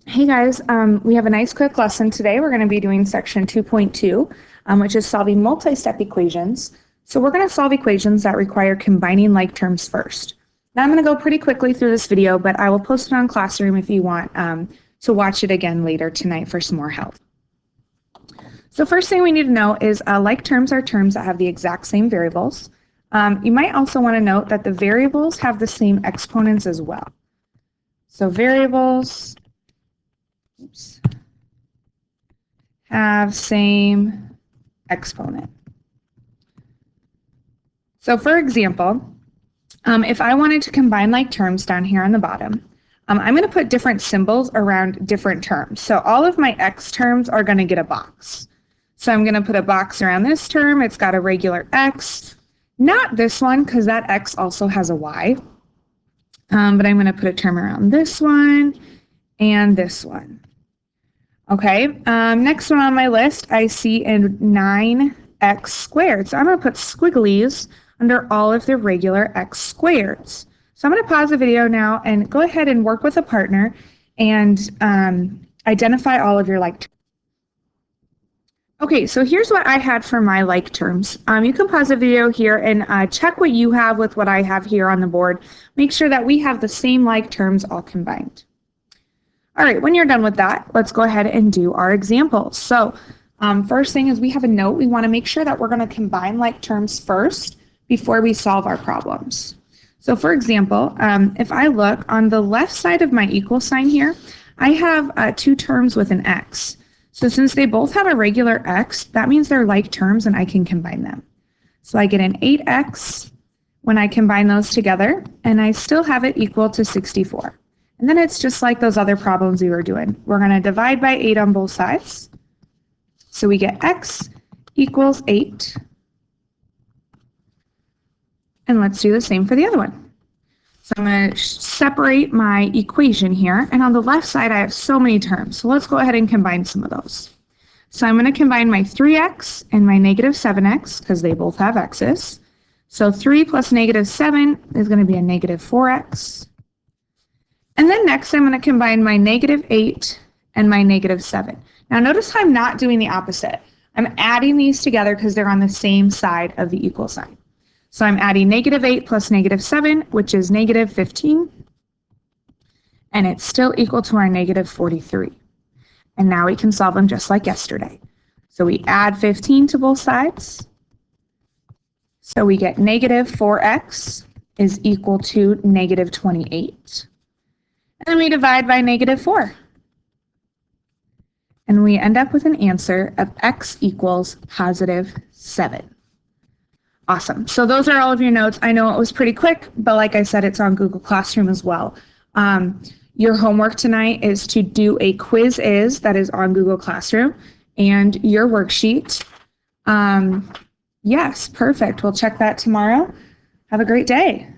Hey guys, we have a nice quick lesson today. We're going to be doing section 2.2, which is solving multi-step equations. So we're going to solve equations that require combining like terms first. Now I'm going to go pretty quickly through this video, but I will post it on Classroom if you want to watch it again later tonight for some more help. So first thing we need to know is like terms are terms that have the exact same variables. You might also want to note that the variables have the same exponents as well. So variables have same exponent. So for example, if I wanted to combine like terms down here on the bottom, I'm going to put different symbols around different terms. So all of my x terms are going to get a box. So I'm going to put a box around this term. It's got a regular x. Not this one, because that x also has a y. But I'm going to put a term around this one and this one. Okay, next one on my list, I see a 9x squared. So I'm going to put squigglies under all of the regular x squareds. So I'm going to pause the video now and go ahead and work with a partner and identify all of your like terms. Okay, so here's what I had for my like terms. You can pause the video here and check what you have with what I have here on the board. Make sure that we have the same like terms all combined. All right, when you're done with that, let's go ahead and do our examples. So first thing is we have a note. We want to make sure that we're going to combine like terms first before we solve our problems. So for example, if I look on the left side of my equal sign here, I have two terms with an x. So since they both have a regular x, that means they're like terms and I can combine them. So I get an 8x when I combine those together, and I still have it equal to 64. And then it's just like those other problems we were doing. We're going to divide by 8 on both sides. So we get x equals 8. And let's do the same for the other one. So I'm going to separate my equation here. And on the left side, I have so many terms. So let's go ahead and combine some of those. So I'm going to combine my 3x and my negative 7x because they both have x's. So 3 plus negative 7 is going to be a negative 4x. And then next, I'm going to combine my negative 8 and my negative 7. Now notice I'm not doing the opposite. I'm adding these together because they're on the same side of the equal sign. So I'm adding negative 8 plus negative 7, which is negative 15. And it's still equal to our negative 43. And now we can solve them just like yesterday. So we add 15 to both sides. So we get negative 4x is equal to negative 28. And then we divide by negative 4. And we end up with an answer of x equals positive 7. Awesome. So those are all of your notes. I know it was pretty quick, but like I said, it's on Google Classroom as well. Your homework tonight is to do a quiz that is on Google Classroom and your worksheet. Yes, perfect. We'll check that tomorrow. Have a great day.